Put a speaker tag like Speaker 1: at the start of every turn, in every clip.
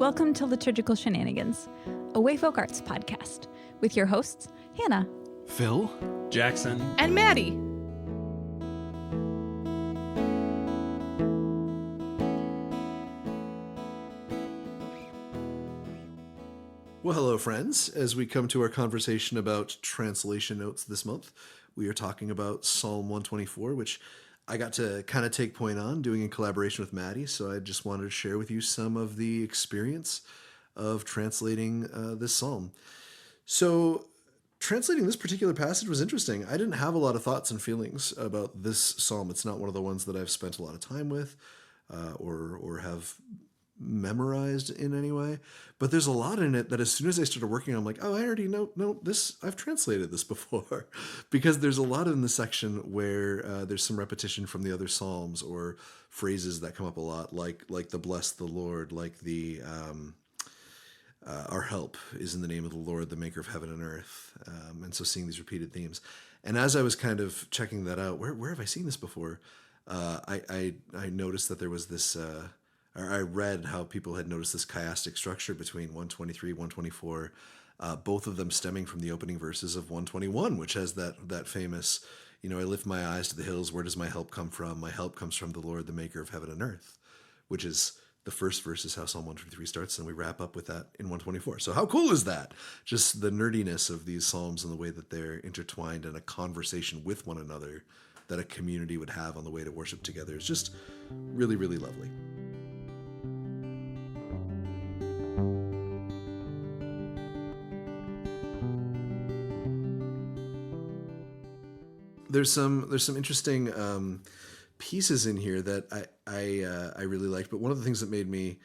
Speaker 1: Welcome to Liturgical Shenanigans, a Wayfolk Arts podcast, with your hosts, Hannah,
Speaker 2: Phil,
Speaker 3: Jackson,
Speaker 4: and Maddie.
Speaker 2: Well, hello, friends. As we come to our conversation about translation notes this month, we are talking about Psalm 124, which I got to kind of take point on doing in collaboration with Maddie. So I just wanted to share with you some of the experience of translating this psalm. So translating this particular passage was interesting. I didn't have a lot of thoughts and feelings about this psalm. It's not one of the ones that I've spent a lot of time with or have memorized in any way, but there's a lot in it that as soon as I started working, I'm like, oh, I already know this. I've translated this before, because there's a lot in the section where there's some repetition from the other psalms or phrases that come up a lot, like the bless the Lord, like the our help is in the name of the Lord, the maker of heaven and earth. And so seeing these repeated themes, and as I was kind of checking that out, where have I seen this before? I noticed that there was this. I read how people had noticed this chiastic structure between 123, 124, both of them stemming from the opening verses of 121, which has that famous, I lift my eyes to the hills. Where does my help come from? My help comes from the Lord, the maker of heaven and earth, which is the first verse is how Psalm 123 starts, and we wrap up with that in 124. So how cool is that? Just the nerdiness of these psalms and the way that they're intertwined in a conversation with one another that a community would have on the way to worship together is just really, really lovely. There's some interesting pieces in here that I really liked, but one of the things that made me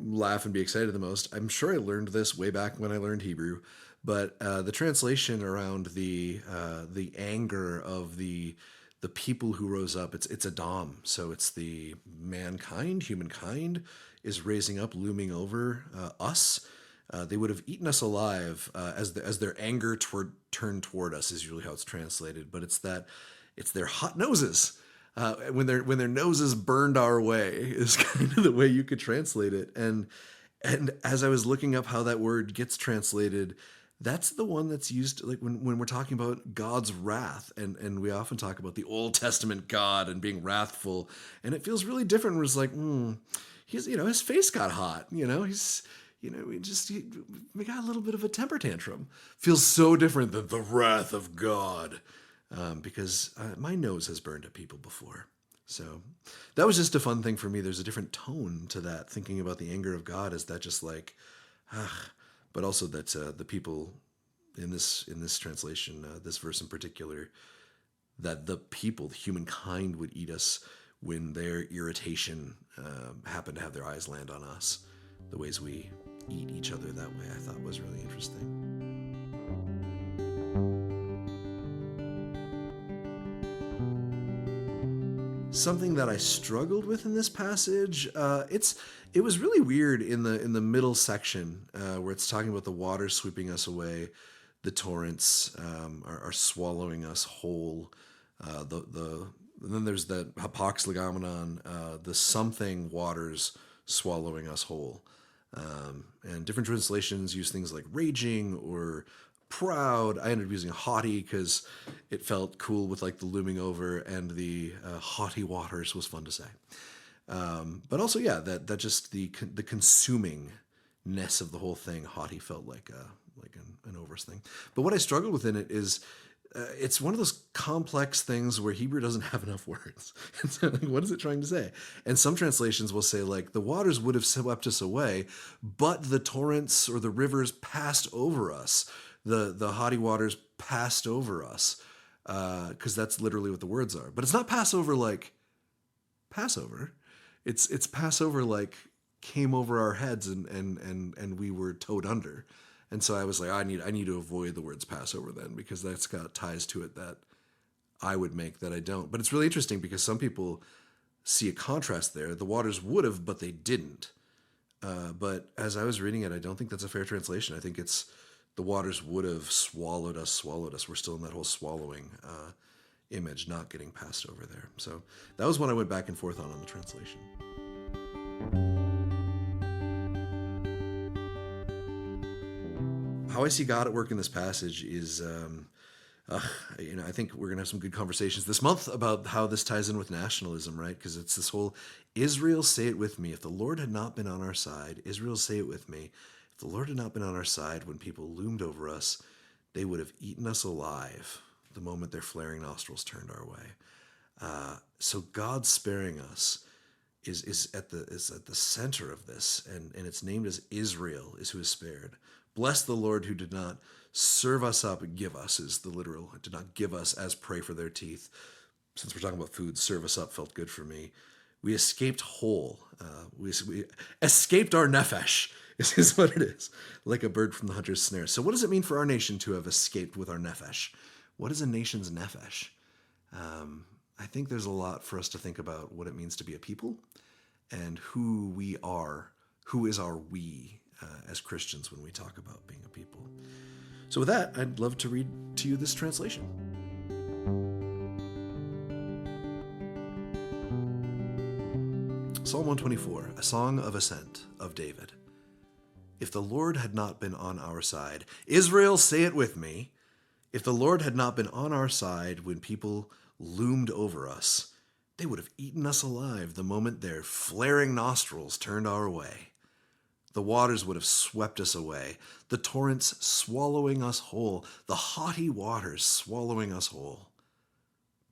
Speaker 2: laugh and be excited the most, I'm sure I learned this way back when I learned Hebrew, but the translation around the anger of the people who rose up, it's Adam, so it's the humankind is raising up, looming over us. They would have eaten us alive as their anger turned toward us is usually how it's translated. But it's their hot noses when their noses burned our way is kind of the way you could translate it. And as I was looking up how that word gets translated, that's the one that's used like when we're talking about God's wrath, and we often talk about the Old Testament God and being wrathful, and it feels really different. Where it's like, he's his face got hot, he's. We got a little bit of a temper tantrum. Feels so different than the wrath of God, because my nose has burned at people before. So that was just a fun thing for me. There's a different tone to that, thinking about the anger of God. Is that just like, but also that the people in this translation, this verse in particular, that the humankind would eat us when their irritation happened to have their eyes land on us. The ways we eat each other that way, I thought was really interesting. Something that I struggled with in this passage, it was really weird in the middle section where it's talking about the water sweeping us away, the torrents are swallowing us whole. And then there's the hapax legomenon, the something waters swallowing us whole. And different translations use things like raging or proud. I ended up using haughty because it felt cool with like the looming over, and the haughty waters was fun to say. But also, yeah, that just the consumingness of the whole thing. Haughty felt like an overs thing. But what I struggled with in it is it's one of those complex things where Hebrew doesn't have enough words. And so, like, what is it trying to say? And some translations will say, like, the waters would have swept us away, but the torrents or the rivers passed over us. The haughty waters passed over us, because that's literally what the words are. But it's not Passover like Passover. It's Passover like came over our heads and we were towed under. And so I was like, I need to avoid the words Passover then, because that's got ties to it that I would make that I don't. But it's really interesting because some people see a contrast there. The waters would have, but they didn't. But as I was reading it, I don't think that's a fair translation. I think it's the waters would have swallowed us. We're still in that whole swallowing image, not getting passed over there. So that was one I went back and forth on the translation. how I see God at work in this passage is, I think we're going to have some good conversations this month about how this ties in with nationalism, right? Because it's this whole Israel, say it with me. If the Lord had not been on our side, Israel, say it with me. If the Lord had not been on our side when people loomed over us, they would have eaten us alive the moment their flaring nostrils turned our way. So God sparing us is at the center of this, and it's named as Israel is who is spared. Bless the Lord who did not serve us up, give us is the literal, did not give us as prey for their teeth. Since we're talking about food, serve us up felt good for me. We escaped whole. We escaped our nefesh, is what it is, like a bird from the hunter's snare. So what does it mean for our nation to have escaped with our nefesh? What is a nation's nefesh? I think there's a lot for us to think about what it means to be a people and who we are, who is our we as Christians when we talk about being a people. So with that, I'd love to read to you this translation. Psalm 124, a song of ascent of David. If the Lord had not been on our side, Israel, say it with me. If the Lord had not been on our side when people loomed over us, they would have eaten us alive the moment their flaring nostrils turned our way. The waters would have swept us away, the torrents swallowing us whole, the haughty waters swallowing us whole.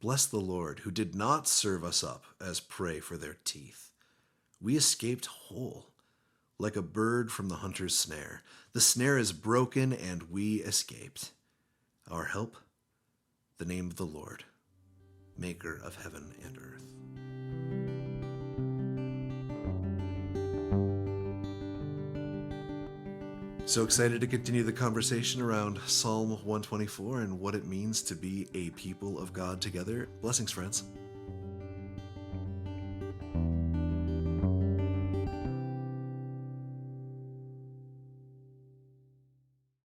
Speaker 2: Bless the Lord, who did not serve us up as prey for their teeth. We escaped whole, like a bird from the hunter's snare. The snare is broken, and we escaped. Our help, the name of the Lord, maker of heaven and earth. So excited to continue the conversation around Psalm 124 and what it means to be a people of God together. Blessings, friends.